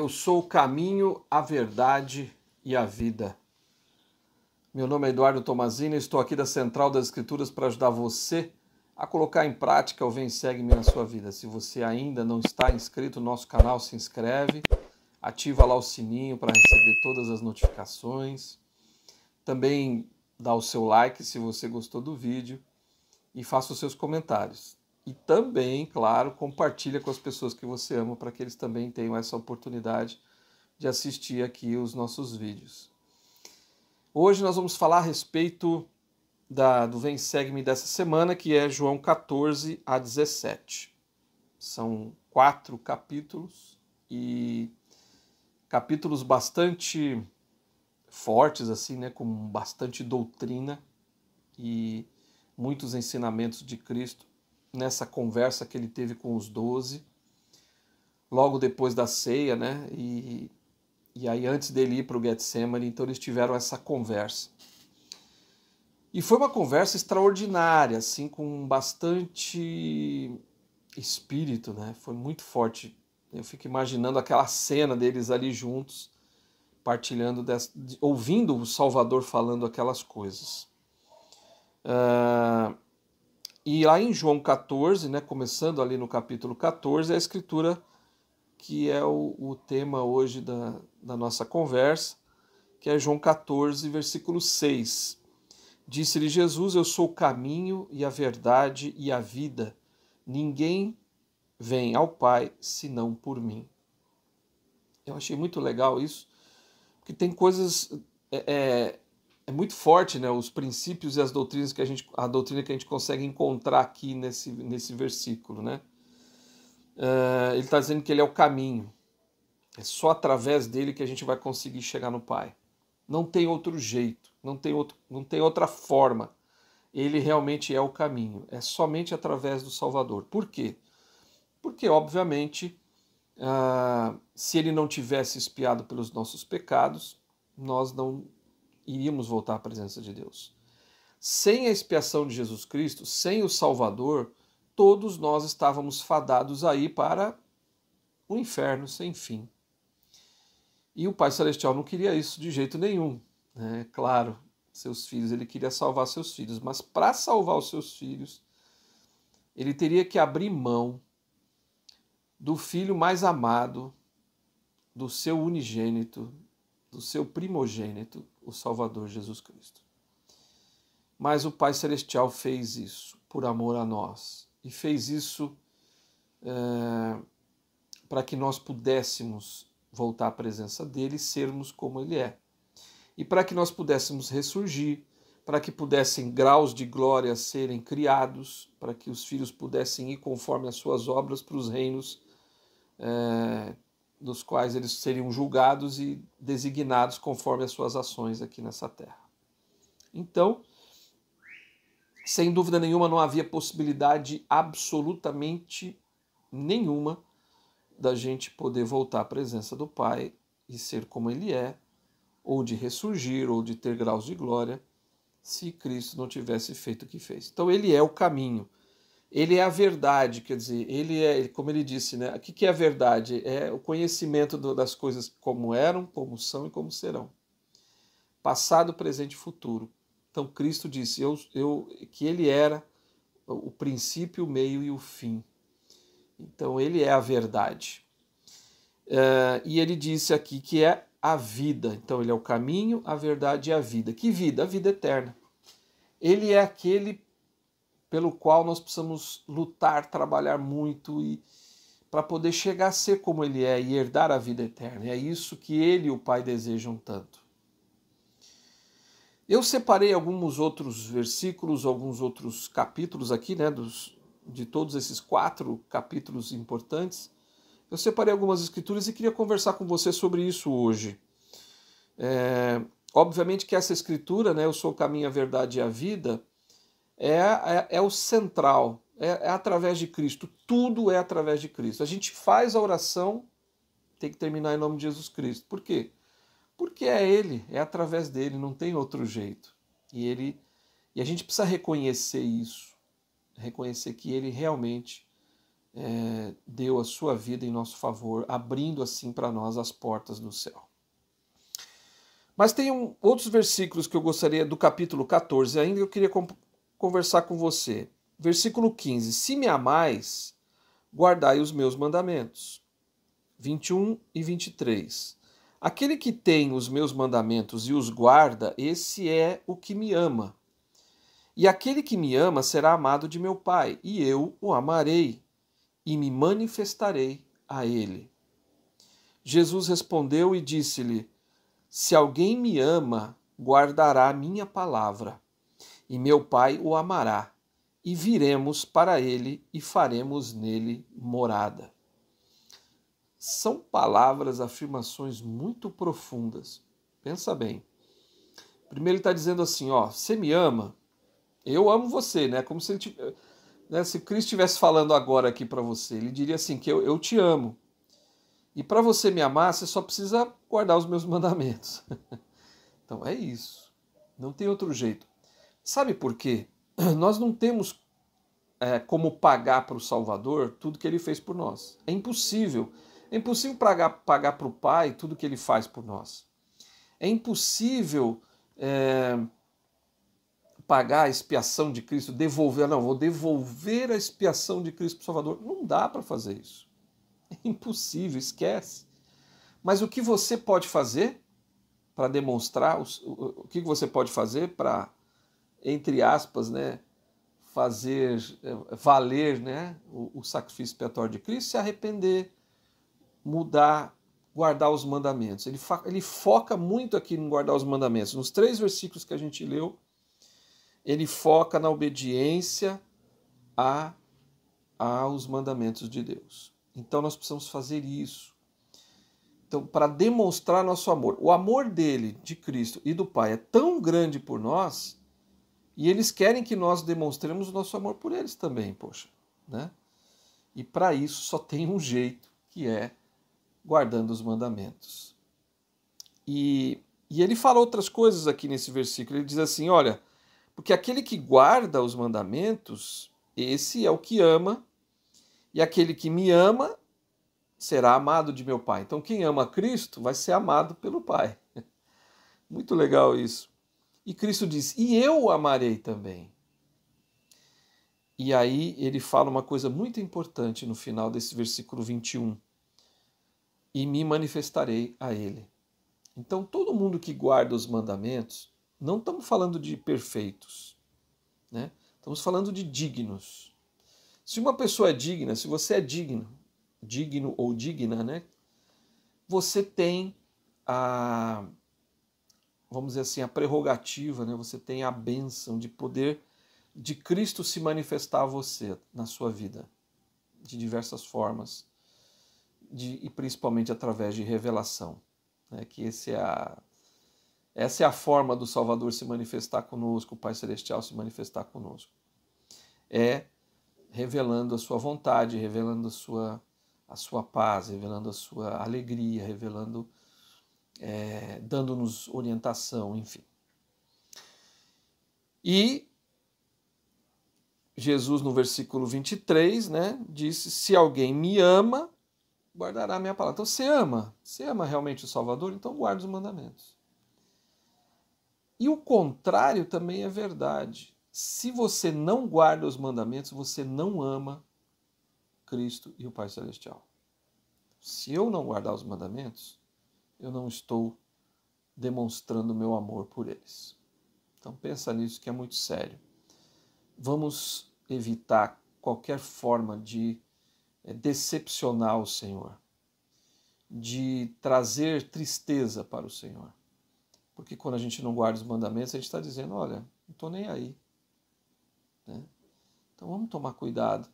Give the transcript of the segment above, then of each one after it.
Eu sou o caminho, a verdade e a vida. Meu nome é Eduardo Tomazini e estou aqui da Central das Escrituras para ajudar você a colocar em prática o Vem Segue-me na sua vida. Se você ainda não está inscrito no nosso canal, se inscreve, ativa lá o sininho para receber todas as notificações. Também dá o seu like se você gostou do vídeo e faça os seus comentários. E também, claro, compartilha com as pessoas que você ama para que eles também tenham essa oportunidade de assistir aqui os nossos vídeos. Hoje nós vamos falar a respeito do Vem Segue-me dessa semana, que é João 14 a 17. São 4 capítulos e capítulos bastante fortes, assim, né, com bastante doutrina e muitos ensinamentos de Cristo nessa conversa que ele teve com os 12, logo depois da ceia, né? E aí antes dele ir para o Getsemane, então eles tiveram essa conversa. E foi uma conversa extraordinária, assim, com bastante espírito, né? Foi muito forte. Eu fico imaginando aquela cena deles ali juntos, partilhando, ouvindo o Salvador falando aquelas coisas. E lá em João 14, né, começando ali no capítulo 14, é a escritura que é o tema hoje da nossa conversa, que é João 14, versículo 6. Disse-lhe Jesus: eu sou o caminho e a verdade e a vida. Ninguém vem ao Pai senão por mim. Eu achei muito legal isso, porque tem coisas... É muito forte, né, os princípios e as doutrinas a doutrina que a gente consegue encontrar aqui nesse versículo, né? Ele está dizendo que ele é o caminho. É só através dele que a gente vai conseguir chegar no Pai. Não tem outro jeito, não tem outra forma. Ele realmente é o caminho. É somente através do Salvador. Por quê? Porque, obviamente, se ele não tivesse expiado pelos nossos pecados, nós não iríamos voltar à presença de Deus. Sem a expiação de Jesus Cristo, sem o Salvador, todos nós estávamos fadados aí para o inferno sem fim. E o Pai Celestial não queria isso de jeito nenhum, né? Claro, seus filhos, ele queria salvar seus filhos, mas para salvar os seus filhos, ele teria que abrir mão do filho mais amado, do seu unigênito, do seu primogênito, o Salvador Jesus Cristo. Mas o Pai Celestial fez isso por amor a nós. E fez isso para que nós pudéssemos voltar à presença dele e sermos como ele é. E para que nós pudéssemos ressurgir, para que pudessem graus de glória serem criados, para que os filhos pudessem ir conforme as suas obras para os reinos dos quais eles seriam julgados e designados conforme as suas ações aqui nessa terra. Então, sem dúvida nenhuma, não havia possibilidade absolutamente nenhuma da gente poder voltar à presença do Pai e ser como ele é, ou de ressurgir, ou de ter graus de glória, se Cristo não tivesse feito o que fez. Então ele é o caminho, ele é a verdade, quer dizer, ele é, como ele disse, né? O que é a verdade? É o conhecimento das coisas como eram, como são e como serão. Passado, presente e futuro. Então Cristo disse que ele era o princípio, o meio e o fim. Então ele é a verdade. E ele disse aqui que é a vida. Então ele é o caminho, a verdade e a vida. Que vida? A vida eterna. Ele é aquele pelo qual nós precisamos lutar, trabalhar muito e para poder chegar a ser como ele é e herdar a vida eterna. É isso que ele e o Pai desejam tanto. Eu separei alguns outros versículos, alguns outros capítulos aqui, né, de todos esses 4 capítulos importantes. Eu separei algumas escrituras e queria conversar com você sobre isso hoje. Obviamente que essa escritura, né, eu sou o caminho, a verdade e a vida, é o central, é através de Cristo, tudo é através de Cristo. A gente faz a oração, tem que terminar em nome de Jesus Cristo. Por quê? Porque é Ele, é através dele, não tem outro jeito. E a gente precisa reconhecer isso, reconhecer que Ele realmente deu a sua vida em nosso favor, abrindo assim para nós as portas do céu. Mas tem outros versículos que eu gostaria, do capítulo 14 ainda, eu queria conversar com você. Versículo 15: se me amais, guardai os meus mandamentos. 21 e 23. Aquele que tem os meus mandamentos e os guarda, esse é o que me ama. E aquele que me ama será amado de meu Pai, e eu o amarei e me manifestarei a ele. Jesus respondeu e disse-lhe: se alguém me ama, guardará a minha palavra, e meu Pai o amará, e viremos para ele e faremos nele morada. São palavras, afirmações muito profundas. Pensa bem. Primeiro ele está dizendo assim, ó, você me ama? Eu amo você, né? Como se ele se Cristo estivesse falando agora aqui para você, ele diria assim, que eu te amo. E para você me amar, você só precisa guardar os meus mandamentos. Então é isso. Não tem outro jeito. Sabe por quê? Nós não temos como pagar para o Salvador tudo que ele fez por nós. É impossível. É impossível pagar para o Pai tudo que ele faz por nós. É impossível pagar a expiação de Cristo, vou devolver a expiação de Cristo para o Salvador. Não dá para fazer isso. É impossível, esquece. Mas o que você pode fazer para demonstrar, o que você pode fazer para, entre aspas, né, fazer valer, né, o sacrifício expiatório de Cristo? Se arrepender, mudar, guardar os mandamentos. Ele foca muito aqui em guardar os mandamentos. Nos 3 versículos que a gente leu, ele foca na obediência aos mandamentos de Deus. Então nós precisamos fazer isso. Então, para demonstrar nosso amor, o amor dele, de Cristo e do Pai é tão grande por nós, e eles querem que nós demonstremos o nosso amor por eles também, poxa, né? E para isso só tem um jeito, que é guardando os mandamentos. E ele fala outras coisas aqui nesse versículo. Ele diz assim, olha, porque aquele que guarda os mandamentos, esse é o que ama, e aquele que me ama será amado de meu Pai. Então quem ama Cristo vai ser amado pelo Pai. Muito legal isso. E Cristo diz, e eu o amarei também. E aí ele fala uma coisa muito importante no final desse versículo 21. E me manifestarei a ele. Então todo mundo que guarda os mandamentos, não estamos falando de perfeitos, né? Estamos falando de dignos. Se uma pessoa é digna, se você é digno ou digna, né? Você tem vamos dizer assim, a prerrogativa, né? Você tem a bênção de poder de Cristo se manifestar a você na sua vida, de diversas formas, e principalmente através de revelação, né? Que essa é a forma do Salvador se manifestar conosco, o Pai Celestial se manifestar conosco. É revelando a sua vontade, revelando a sua paz, revelando a sua alegria, revelando, dando-nos orientação, enfim. E Jesus, no versículo 23, né, disse, se alguém me ama, guardará a minha palavra. Então você ama realmente o Salvador? Então guarda os mandamentos. E o contrário também é verdade. Se você não guarda os mandamentos, você não ama Cristo e o Pai Celestial. Se eu não guardar os mandamentos, eu não estou demonstrando meu amor por eles. Então pensa nisso, que é muito sério. Vamos evitar qualquer forma de decepcionar o Senhor, de trazer tristeza para o Senhor. Porque quando a gente não guarda os mandamentos, a gente está dizendo, olha, não estou nem aí. Né? Então vamos tomar cuidado.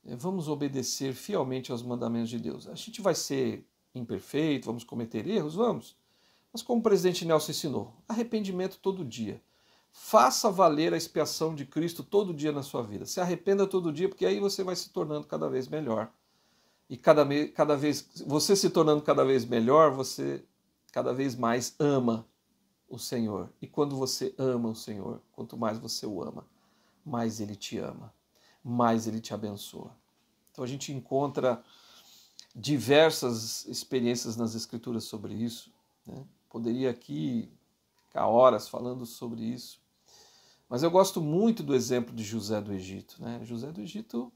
Vamos obedecer fielmente aos mandamentos de Deus. A gente vai ser imperfeito, vamos cometer erros? Vamos. Mas como o presidente Nelson ensinou, arrependimento todo dia. Faça valer a expiação de Cristo todo dia na sua vida. Se arrependa todo dia, porque aí você vai se tornando cada vez melhor. E cada vez você se tornando cada vez melhor, você cada vez mais ama o Senhor. E quando você ama o Senhor, quanto mais você o ama, mais Ele te ama, mais Ele te abençoa. Então Então a gente encontra diversas experiências nas Escrituras sobre isso, né? Poderia aqui ficar horas falando sobre isso, mas eu gosto muito do exemplo de José do Egito, né? José do Egito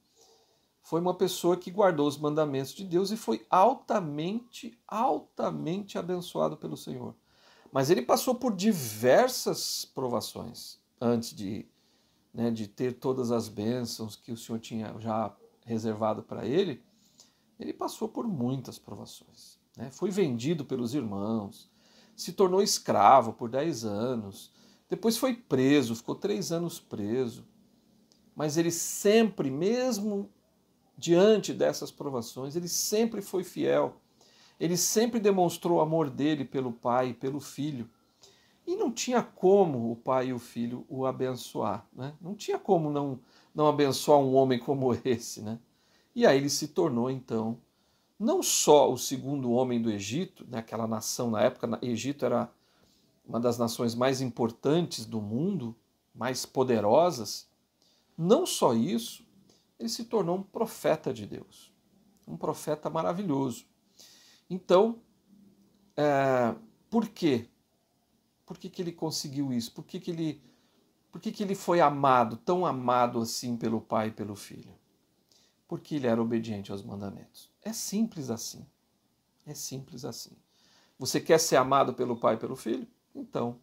foi uma pessoa que guardou os mandamentos de Deus e foi altamente, altamente abençoado pelo Senhor. Mas ele passou por diversas provações antes de ter todas as bênçãos que o Senhor tinha já reservado para ele. Ele passou por muitas provações, né? Foi vendido pelos irmãos, se tornou escravo por 10 anos, depois foi preso, ficou 3 anos preso. Mas ele sempre, mesmo diante dessas provações, ele sempre foi fiel. Ele sempre demonstrou o amor dele pelo pai e pelo filho. E não tinha como o pai e o filho o abençoar, né? Não tinha como não abençoar um homem como esse, né? E aí ele se tornou, então, não só o segundo homem do Egito, né? Aquela nação na época, o Egito era uma das nações mais importantes do mundo, mais poderosas. Não só isso, ele se tornou um profeta de Deus, um profeta maravilhoso. Então, por quê? Por que ele conseguiu isso? Por que ele foi amado, tão amado assim pelo Pai e pelo Filho? Porque ele era obediente aos mandamentos. É simples assim. É simples assim. Você quer ser amado pelo Pai e pelo Filho? Então,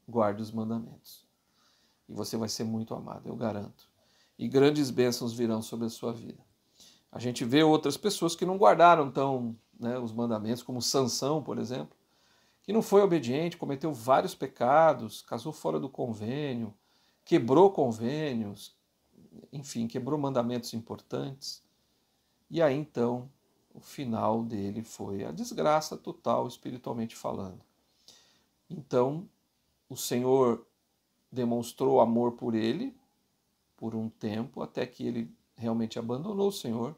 guarde os mandamentos. E você vai ser muito amado, eu garanto. E grandes bênçãos virão sobre a sua vida. A gente vê outras pessoas que não guardaram os mandamentos, como Sansão, por exemplo, que não foi obediente, cometeu vários pecados, casou fora do convênio, quebrou convênios, enfim, quebrou mandamentos importantes. E aí, então, o final dele foi a desgraça total, espiritualmente falando. Então, o Senhor demonstrou amor por ele por um tempo, até que ele realmente abandonou o Senhor,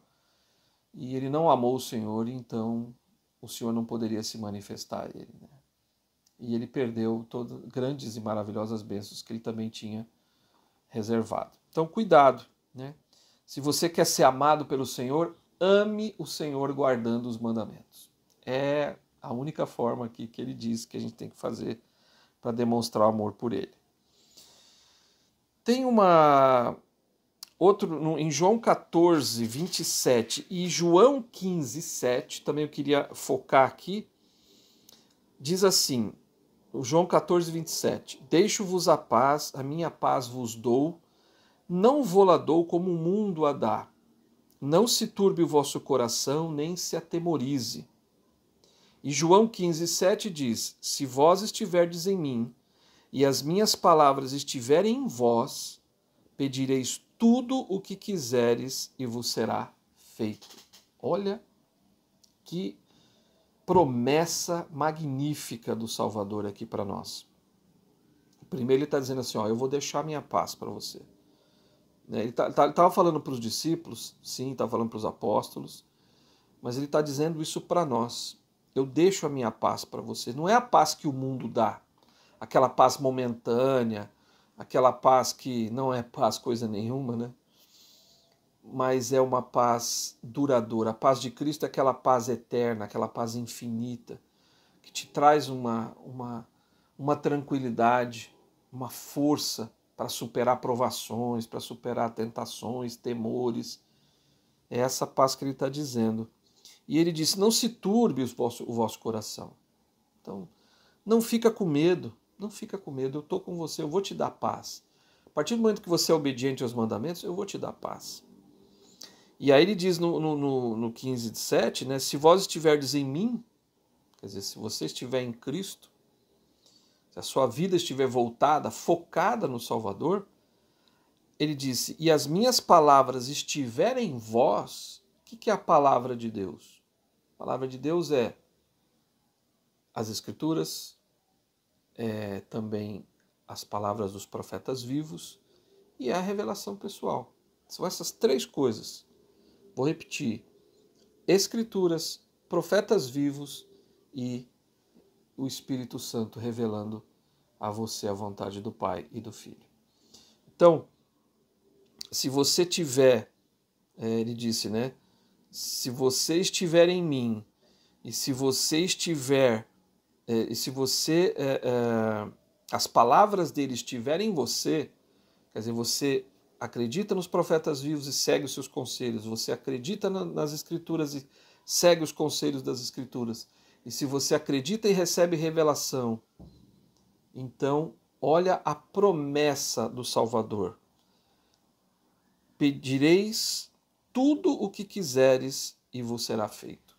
e ele não amou o Senhor, então o Senhor não poderia se manifestar a ele, né? E ele perdeu todas grandes e maravilhosas bênçãos que ele também tinha reservado. Então, cuidado, né? Se você quer ser amado pelo Senhor, ame o Senhor guardando os mandamentos. É a única forma aqui que ele diz que a gente tem que fazer para demonstrar amor por ele. Tem em João 14, 27 e João 15, 7, também eu queria focar aqui, diz assim, o João 14, 27, deixo-vos a paz, a minha paz vos dou, não vou-la dou como o mundo a dá. Não se turbe o vosso coração, nem se atemorize. E João 15, 7 diz, se vós estiverdes em mim, e as minhas palavras estiverem em vós, pedireis tudo o que quiseres e vos será feito. Olha que promessa magnífica do Salvador aqui para nós. Primeiro ele está dizendo assim, eu vou deixar minha paz para você. Ele estava falando para os discípulos, sim, estava falando para os apóstolos, mas ele está dizendo isso para nós. Eu deixo a minha paz para você. Não é a paz que o mundo dá, aquela paz momentânea, aquela paz que não é paz coisa nenhuma, né? Mas é uma paz duradoura. A paz de Cristo é aquela paz eterna, aquela paz infinita, que te traz uma tranquilidade, uma força para superar provações, para superar tentações, temores. É essa paz que ele está dizendo. E ele disse, não se turbe o vosso coração. Então, não fica com medo, não fica com medo, eu estou com você, eu vou te dar paz. A partir do momento que você é obediente aos mandamentos, eu vou te dar paz. E aí ele diz no 15, 7, né, se vós estiverdes em mim, quer dizer, se você estiver em Cristo, se a sua vida estiver voltada, focada no Salvador, ele disse, e as minhas palavras estiverem em vós, o que é a palavra de Deus? A palavra de Deus é as Escrituras, também as palavras dos profetas vivos e a revelação pessoal. São essas três coisas. Vou repetir. Escrituras, profetas vivos e o Espírito Santo revelando a você a vontade do Pai e do Filho. Então, se você tiver ele disse, né? Se você estiver em mim, e se você estiver, e se você, as palavras dele estiverem em você, quer dizer, você acredita nos profetas vivos e segue os seus conselhos, você acredita nas escrituras e segue os conselhos das escrituras, e se você acredita e recebe revelação, então olha a promessa do Salvador. Pedireis tudo o que quiseres e vos será feito.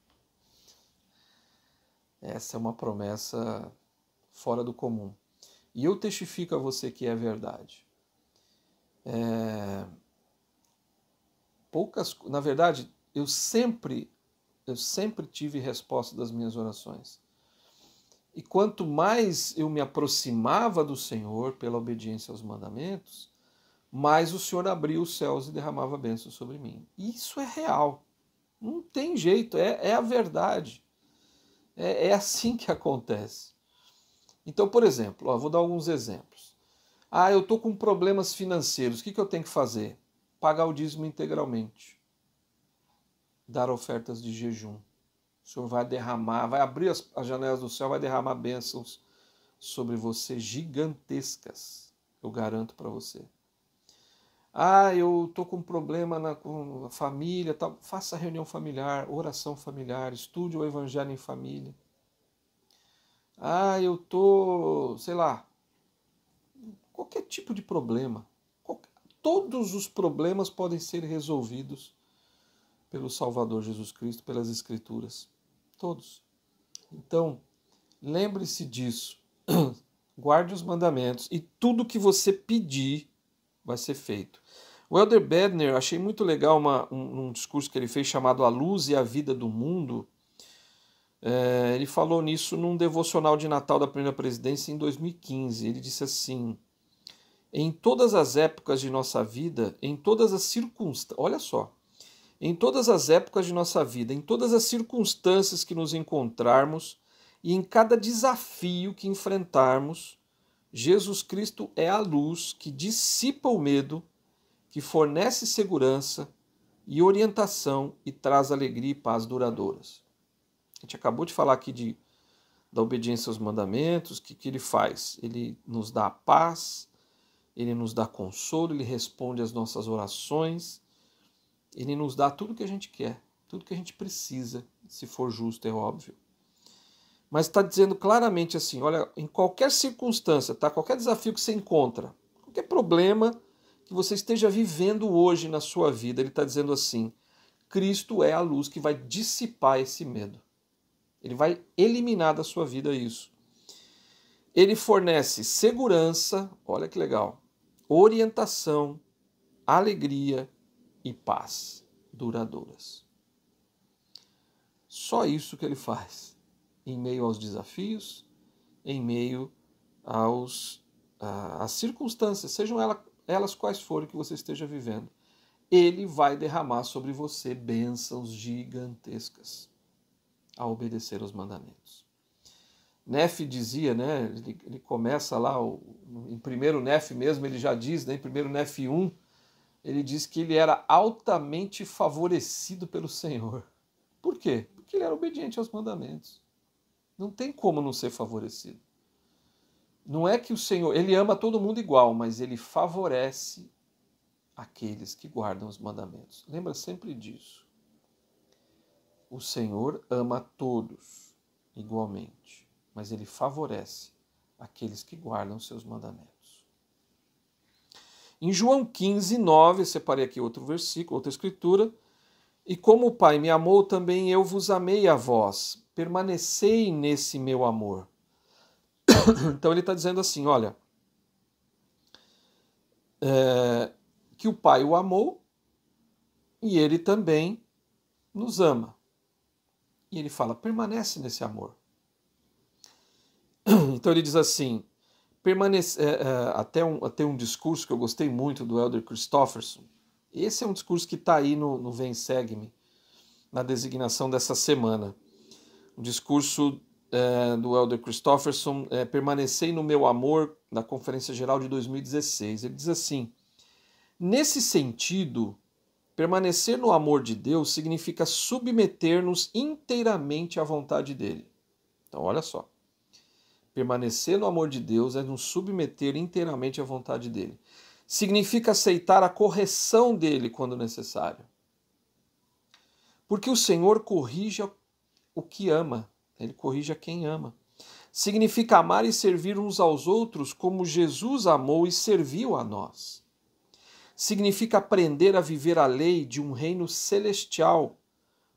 Essa é uma promessa fora do comum. E eu testifico a você que é verdade. Na verdade, eu sempre tive resposta das minhas orações. E quanto mais eu me aproximava do Senhor pela obediência aos mandamentos, mais o Senhor abria os céus e derramava bênçãos sobre mim. Isso é real. Não tem jeito, é a verdade. É assim que acontece. Então, por exemplo, vou dar alguns exemplos. Eu estou com problemas financeiros, o que eu tenho que fazer? Pagar o dízimo integralmente. Dar ofertas de jejum. O Senhor vai derramar, vai abrir as janelas do céu, vai derramar bênçãos sobre você gigantescas. Eu garanto para você. Eu estou com um problema com a família, tal. Faça reunião familiar, oração familiar, estude o evangelho em família. Eu estou, sei lá, qualquer tipo de problema. Todos os problemas podem ser resolvidos pelo Salvador Jesus Cristo, pelas Escrituras. Todos. Então, lembre-se disso. Guarde os mandamentos e tudo que você pedir vai ser feito. O Elder Bedner, achei muito legal um discurso que ele fez chamado A Luz e a Vida do Mundo. Ele falou nisso num devocional de Natal da primeira presidência em 2015. Ele disse assim: em todas as épocas de nossa vida, em todas as circunstâncias, olha só, em todas as épocas de nossa vida, em todas as circunstâncias que nos encontrarmos e em cada desafio que enfrentarmos, Jesus Cristo é a luz que dissipa o medo, que fornece segurança e orientação e traz alegria e paz duradouras. A gente acabou de falar aqui da obediência aos mandamentos, que ele faz? Ele nos dá a paz, ele nos dá consolo, ele responde às nossas orações, ele nos dá tudo que a gente quer, tudo que a gente precisa, se for justo, é óbvio. Mas está dizendo claramente assim, olha, em qualquer circunstância, tá? Qualquer desafio que você encontra, qualquer problema que você esteja vivendo hoje na sua vida, ele está dizendo assim, Cristo é a luz que vai dissipar esse medo. Ele vai eliminar da sua vida isso. Ele fornece segurança, olha que legal, orientação, alegria e paz duradouras. Só isso que ele faz, em meio aos desafios, em meio às circunstâncias, sejam elas quais forem que você esteja vivendo. Ele vai derramar sobre você bênçãos gigantescas a obedecer aos mandamentos. Nefe dizia, né, ele começa lá, em primeiro Nefe mesmo, ele já diz, né, em primeiro Nefe 1, ele diz que ele era altamente favorecido pelo Senhor. Por quê? Porque ele era obediente aos mandamentos. Não tem como não ser favorecido. Não é que o Senhor, ele ama todo mundo igual, mas ele favorece aqueles que guardam os mandamentos. Lembra sempre disso. O Senhor ama todos igualmente, mas ele favorece aqueles que guardam seus mandamentos. Em João 15, 9, separei aqui outro versículo, outra escritura. E como o Pai me amou, também eu vos amei a vós. Permanecei nesse meu amor. Então ele está dizendo assim, olha, que o Pai o amou e ele também nos ama. E ele fala, permanece nesse amor. Então ele diz assim, até um discurso que eu gostei muito do Elder Christofferson. Esse é um discurso que está aí no Vem Segue-me, na designação dessa semana. Um discurso do Elder Christofferson, Permanecei no meu amor, na Conferência Geral de 2016. Ele diz assim, nesse sentido, permanecer no amor de Deus significa submeter-nos inteiramente à vontade dele. Então, olha só. Permanecer no amor de Deus é nos submeter inteiramente à vontade dele. Significa aceitar a correção dele quando necessário. Porque o Senhor corrige o que ama. Ele corrige a quem ama. Significa amar e servir uns aos outros como Jesus amou e serviu a nós. Significa aprender a viver a lei de um reino celestial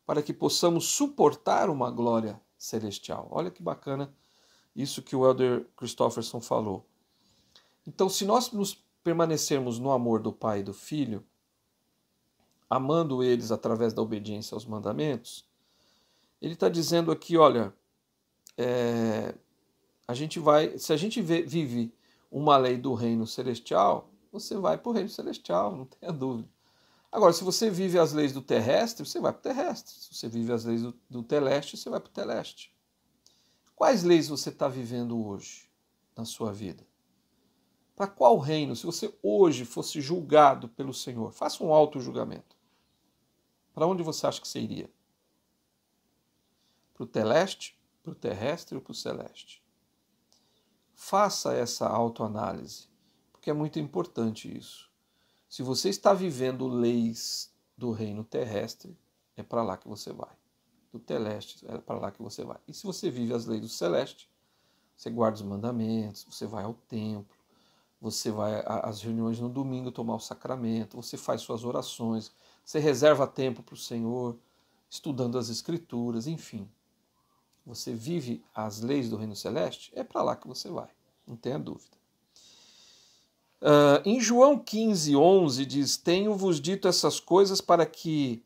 para que possamos suportar uma glória celestial. Olha que bacana isso que o Elder Christofferson falou. Então, se nós nos permanecermos no amor do Pai e do Filho, amando eles através da obediência aos mandamentos, ele está dizendo aqui, olha, se a gente vive uma lei do reino celestial, você vai para o reino celestial, não tenha dúvida. Agora, se você vive as leis do terrestre, você vai para o terrestre. Se você vive as leis do teleste, você vai para o teleste. Quais leis você está vivendo hoje na sua vida? Para qual reino? Se você hoje fosse julgado pelo Senhor, faça um auto-julgamento. Para onde você acha que você iria? Para o teleste, para o terrestre ou para o celeste? Faça essa autoanálise, porque é muito importante isso. Se você está vivendo leis do reino terrestre, é para lá que você vai. Do teleste, é para lá que você vai. E se você vive as leis do celeste, você guarda os mandamentos, você vai ao templo, você vai às reuniões no domingo tomar o sacramento, você faz suas orações, você reserva tempo para o Senhor, estudando as Escrituras, enfim. Você vive as leis do reino celeste, é para lá que você vai, não tenha dúvida. Em João 15:11 diz: Tenho-vos dito essas coisas para que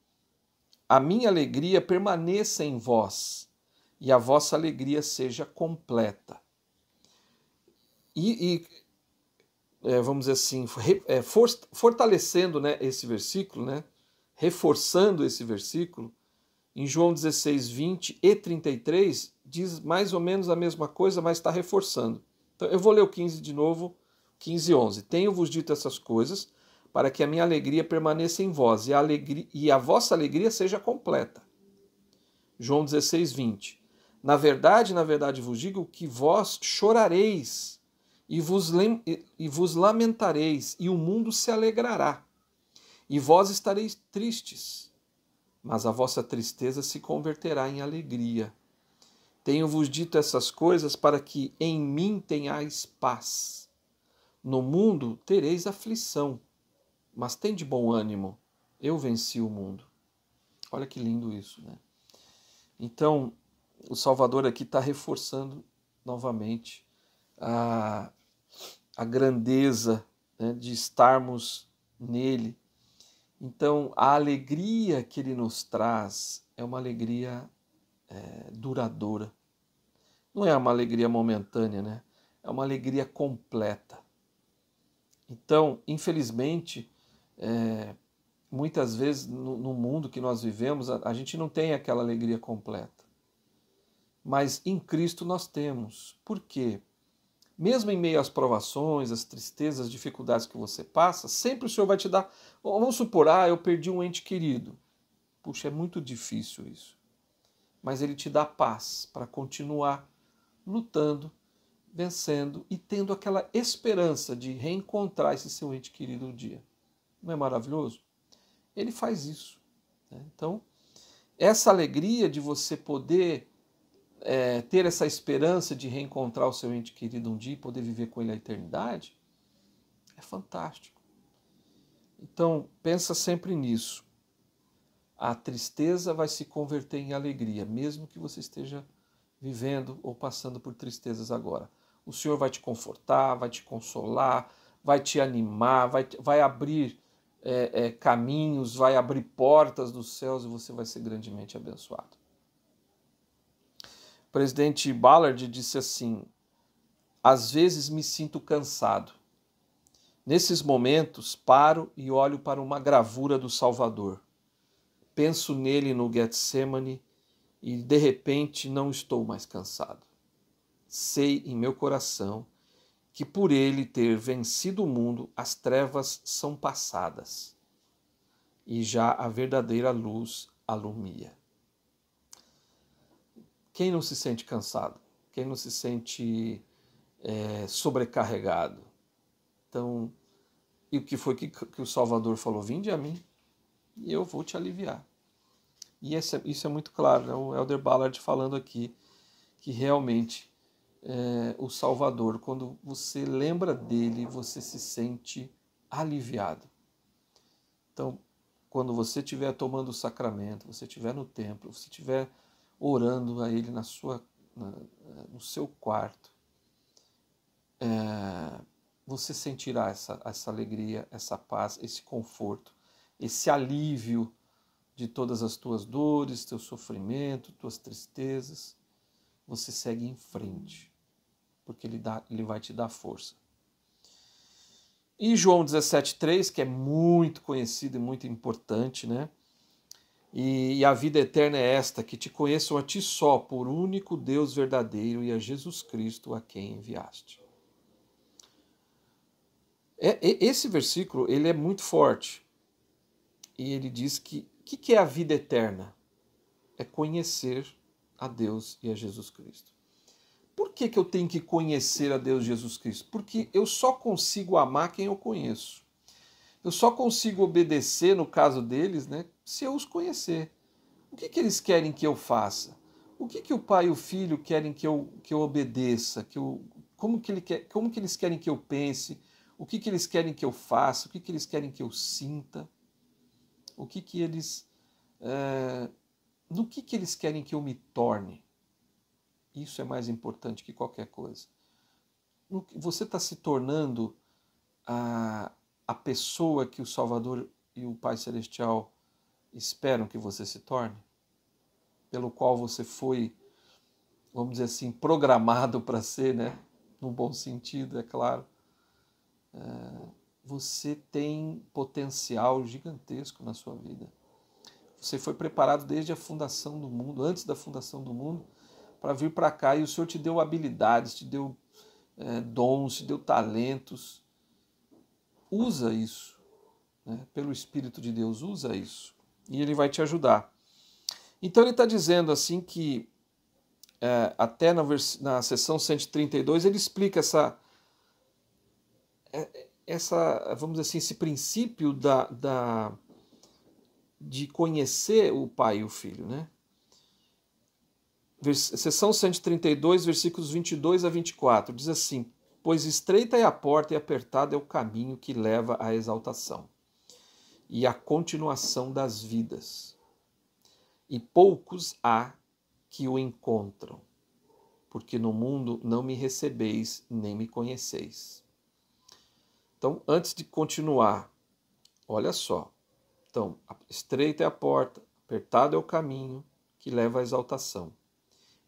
a minha alegria permaneça em vós e a vossa alegria seja completa. Vamos dizer assim, fortalecendo, né, esse versículo, né, reforçando esse versículo, em João 16:20 e 33, diz mais ou menos a mesma coisa, mas está reforçando. Então, eu vou ler o 15 de novo, 15:11. Tenho-vos dito essas coisas para que a minha alegria permaneça em vós e a vossa alegria seja completa. João 16:20. Na verdade vos digo que vós chorareis e vos lamentareis, e o mundo se alegrará. E vós estareis tristes, mas a vossa tristeza se converterá em alegria. Tenho-vos dito essas coisas para que em mim tenhais paz. No mundo tereis aflição, mas tende bom ânimo, eu venci o mundo. Olha que lindo isso, né? Então, o Salvador aqui está reforçando novamente a grandeza, né, de estarmos nele. Então, a alegria que ele nos traz é uma alegria duradoura. Não é uma alegria momentânea, né? É uma alegria completa. Então, infelizmente, muitas vezes no mundo que nós vivemos, a gente não tem aquela alegria completa. Mas em Cristo nós temos. Por quê? Mesmo em meio às provações, às tristezas, às dificuldades que você passa, sempre o Senhor vai te dar... Vamos supor, eu perdi um ente querido. Puxa, é muito difícil isso. Mas Ele te dá paz para continuar lutando, vencendo e tendo aquela esperança de reencontrar esse seu ente querido um dia. Não é maravilhoso? Ele faz isso, né? Então, essa alegria de você poder ter essa esperança de reencontrar o seu ente querido um dia e poder viver com ele a eternidade, é fantástico. Então, pensa sempre nisso. A tristeza vai se converter em alegria, mesmo que você esteja vivendo ou passando por tristezas agora. O Senhor vai te confortar, vai te consolar, vai te animar, vai abrir caminhos, vai abrir portas dos céus e você vai ser grandemente abençoado. O presidente Ballard disse assim: às vezes me sinto cansado. Nesses momentos, paro e olho para uma gravura do Salvador. Penso nele no Getsemane e, de repente, não estou mais cansado. Sei em meu coração que, por ele ter vencido o mundo, as trevas são passadas. e já a verdadeira luz alumia. Quem não se sente cansado? Quem não se sente sobrecarregado? Então, e o que foi que o Salvador falou? Vinde a mim e eu vou te aliviar. E isso é muito claro, né? O Elder Ballard falando aqui que realmente o Salvador, quando você lembra dele, você se sente aliviado. Então, quando você estiver tomando o sacramento, você estiver no templo, você estiver orando a ele no seu quarto, você sentirá essa alegria, essa paz, esse conforto, esse alívio de todas as tuas dores, teu sofrimento, tuas tristezas. Você segue em frente, porque ele vai te dar força. E João 17,3, que é muito conhecido e muito importante, né? E a vida eterna é esta, que te conheçam a ti só, por único Deus verdadeiro, e a Jesus Cristo a quem enviaste. Esse versículo ele é muito forte. E ele diz que o que é a vida eterna? É conhecer a Deus e a Jesus Cristo. Por que eu tenho que conhecer a Deus e Jesus Cristo? Porque eu só consigo amar quem eu conheço. Eu só consigo obedecer, no caso deles, né, se eu os conhecer. O que eles querem que eu faça? O que o pai e o filho querem que eu obedeça? Como que eles querem que eu pense? O que eles querem que eu faça? O que eles querem que eu sinta? No que eles querem que eu me torne? Isso é mais importante que qualquer coisa. Você está se tornando a pessoa que o Salvador e o Pai Celestial esperam que você se torne? Pelo qual você foi, vamos dizer assim, programado para ser, né? No bom sentido, é claro. Você tem potencial gigantesco na sua vida. Você foi preparado desde a fundação do mundo, antes da fundação do mundo, para vir para cá, e o Senhor te deu habilidades, te deu dons, te deu talentos. Usa isso, né? Pelo Espírito de Deus, usa isso. E Ele vai te ajudar. Então ele está dizendo assim que, até na seção 132, ele explica vamos dizer assim, esse princípio de conhecer o Pai e o Filho, né? Seção 132, versículos 22 a 24, diz assim: pois estreita é a porta e apertado é o caminho que leva à exaltação e à continuação das vidas, e poucos há que o encontram, porque no mundo não me recebeis nem me conheceis. Então, antes de continuar, olha só. Então, estreita é a porta, apertado é o caminho que leva à exaltação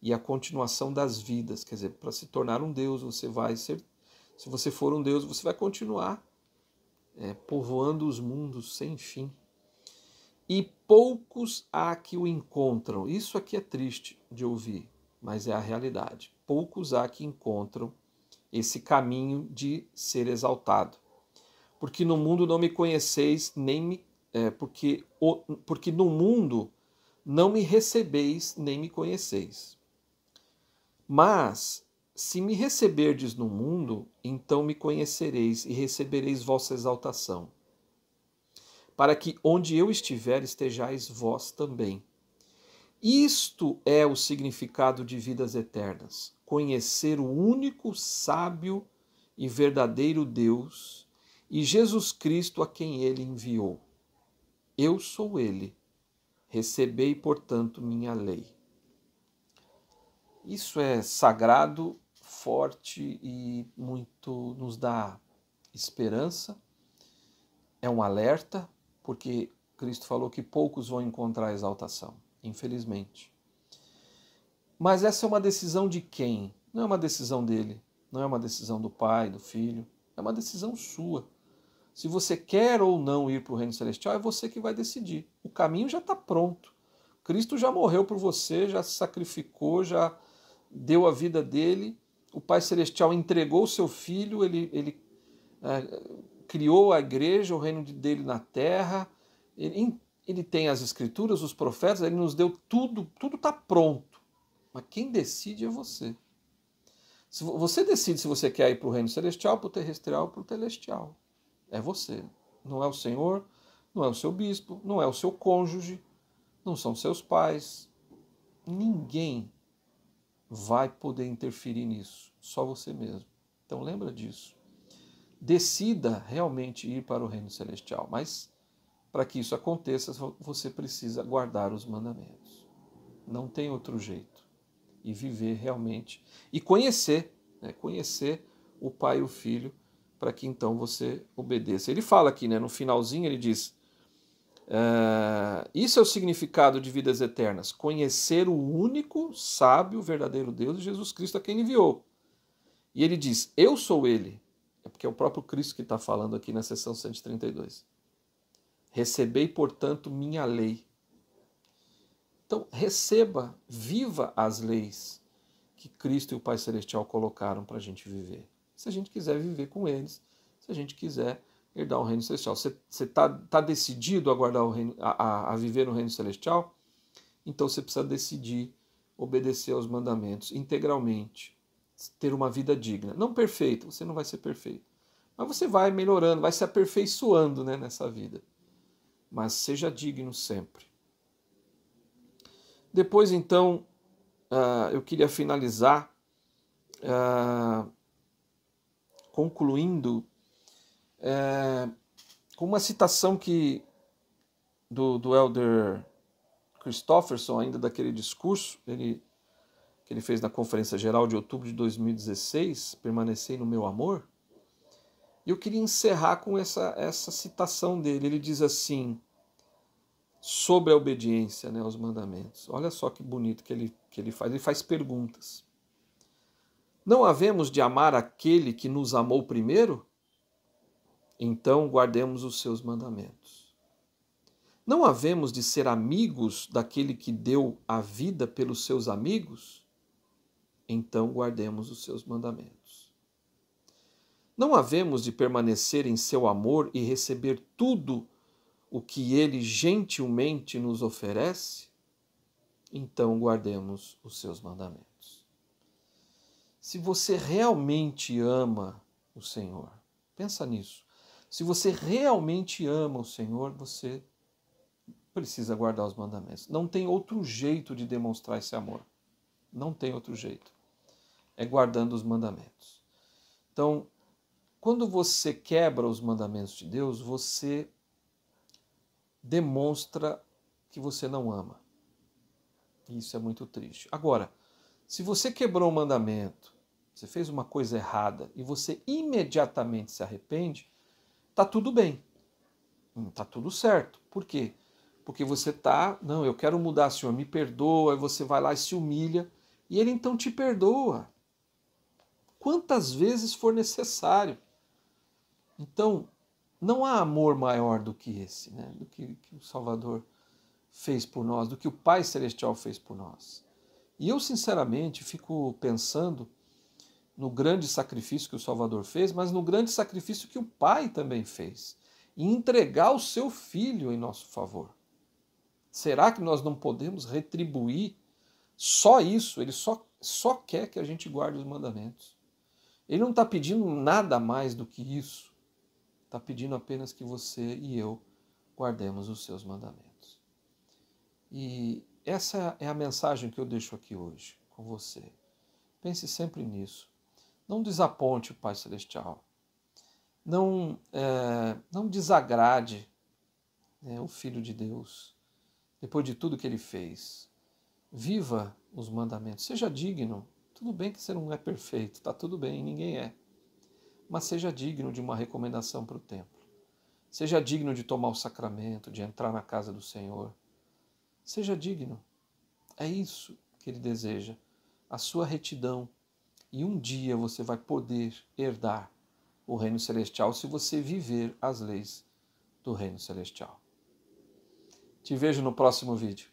e a continuação das vidas. Quer dizer, para se tornar um Deus, você vai ser. Se você for um Deus, você vai continuar povoando os mundos sem fim. E poucos há que o encontram. Isso aqui é triste de ouvir, mas é a realidade. Poucos há que encontram esse caminho de ser exaltado. Porque no mundo não me conheceis, nem me. Porque no mundo não me recebeis, nem me conheceis. Mas, se me receberdes no mundo, então me conhecereis e recebereis vossa exaltação, para que onde eu estiver estejais vós também. Isto é o significado de vidas eternas: conhecer o único sábio e verdadeiro Deus e Jesus Cristo a quem ele enviou. Eu sou ele. Recebei, portanto, minha lei. Isso é sagrado, forte e muito nos dá esperança. É um alerta, porque Cristo falou que poucos vão encontrar a exaltação, infelizmente. Mas essa é uma decisão de quem? Não é uma decisão dele, não é uma decisão do Pai, do Filho, é uma decisão sua. Se você quer ou não ir para o reino celestial, é você que vai decidir. O caminho já está pronto. Cristo já morreu por você, já se sacrificou, já deu a vida dele. O Pai Celestial entregou o seu Filho, ele criou a igreja, o reino dele na terra. Ele tem as escrituras, os profetas, ele nos deu tudo, tudo está pronto. Mas quem decide é você. Se você decide se você quer ir para o reino celestial, para o terrestrial ou para o celestial. É você. Não é o Senhor, não é o seu bispo, não é o seu cônjuge, não são seus pais. Ninguém vai poder interferir nisso, só você mesmo. Então lembra disso. Decida realmente ir para o reino celestial, mas para que isso aconteça, você precisa guardar os mandamentos. Não tem outro jeito. E viver realmente, e conhecer, né? Conhecer o Pai e o Filho, para que então você obedeça. Ele fala aqui, né, no finalzinho, ele diz, isso é o significado de vidas eternas, conhecer o único, sábio, verdadeiro Deus, Jesus Cristo, a quem ele enviou. E ele diz, eu sou ele. É porque é o próprio Cristo que está falando aqui na seção 132. Recebei, portanto, minha lei. Então, receba, viva as leis que Cristo e o Pai Celestial colocaram para a gente viver. Se a gente quiser viver com eles, se a gente quiser herdar o reino celestial. Você está decidido a, guardar o reino, a viver no reino celestial? Então você precisa decidir obedecer aos mandamentos integralmente, ter uma vida digna. Não perfeito, você não vai ser perfeito, mas você vai melhorando, vai se aperfeiçoando, né, nessa vida. Mas seja digno sempre. Depois, então, eu queria finalizar concluindo com uma citação do Elder Christofferson, ainda daquele discurso que ele fez na Conferência Geral de outubro de 2016, Permanecei no Meu Amor. E eu queria encerrar com essa citação dele. Ele diz assim, sobre a obediência, né, aos mandamentos. Olha só que bonito que ele faz. Ele faz perguntas. Não havemos de amar aquele que nos amou primeiro? Então guardemos os seus mandamentos. Não havemos de ser amigos daquele que deu a vida pelos seus amigos? Então guardemos os seus mandamentos. Não havemos de permanecer em seu amor e receber tudo o que ele gentilmente nos oferece? Então guardemos os seus mandamentos. Se você realmente ama o Senhor, pensa nisso. Se você realmente ama o Senhor, você precisa guardar os mandamentos. Não tem outro jeito de demonstrar esse amor. Não tem outro jeito. É guardando os mandamentos. Então, quando você quebra os mandamentos de Deus, você demonstra que você não ama. Isso é muito triste. Agora, se você quebrou o mandamento, você fez uma coisa errada e você imediatamente se arrepende, tá tudo bem. Tá tudo certo. Por quê? Porque você não, eu quero mudar, Senhor, me perdoa, e você vai lá e se humilha, e ele então te perdoa. Quantas vezes for necessário. Então, não há amor maior do que esse, né? Do que o Salvador fez por nós, do que o Pai Celestial fez por nós. E eu, sinceramente, fico pensando no grande sacrifício que o Salvador fez, mas no grande sacrifício que o Pai também fez, em entregar o seu Filho em nosso favor. Será que nós não podemos retribuir só isso? Ele só quer que a gente guarde os mandamentos. Ele não está pedindo nada mais do que isso. Está pedindo apenas que você e eu guardemos os seus mandamentos. E essa é a mensagem que eu deixo aqui hoje com você. Pense sempre nisso. Não desaponte o Pai Celestial. Não desagrade, né, o Filho de Deus, depois de tudo que ele fez. Viva os mandamentos. Seja digno. Tudo bem que você não é perfeito, está tudo bem, ninguém é. Mas seja digno de uma recomendação para o templo. Seja digno de tomar o sacramento, de entrar na casa do Senhor. Seja digno. É isso que ele deseja. A sua retidão. E um dia você vai poder herdar o reino celestial se você viver as leis do reino celestial. Te vejo no próximo vídeo.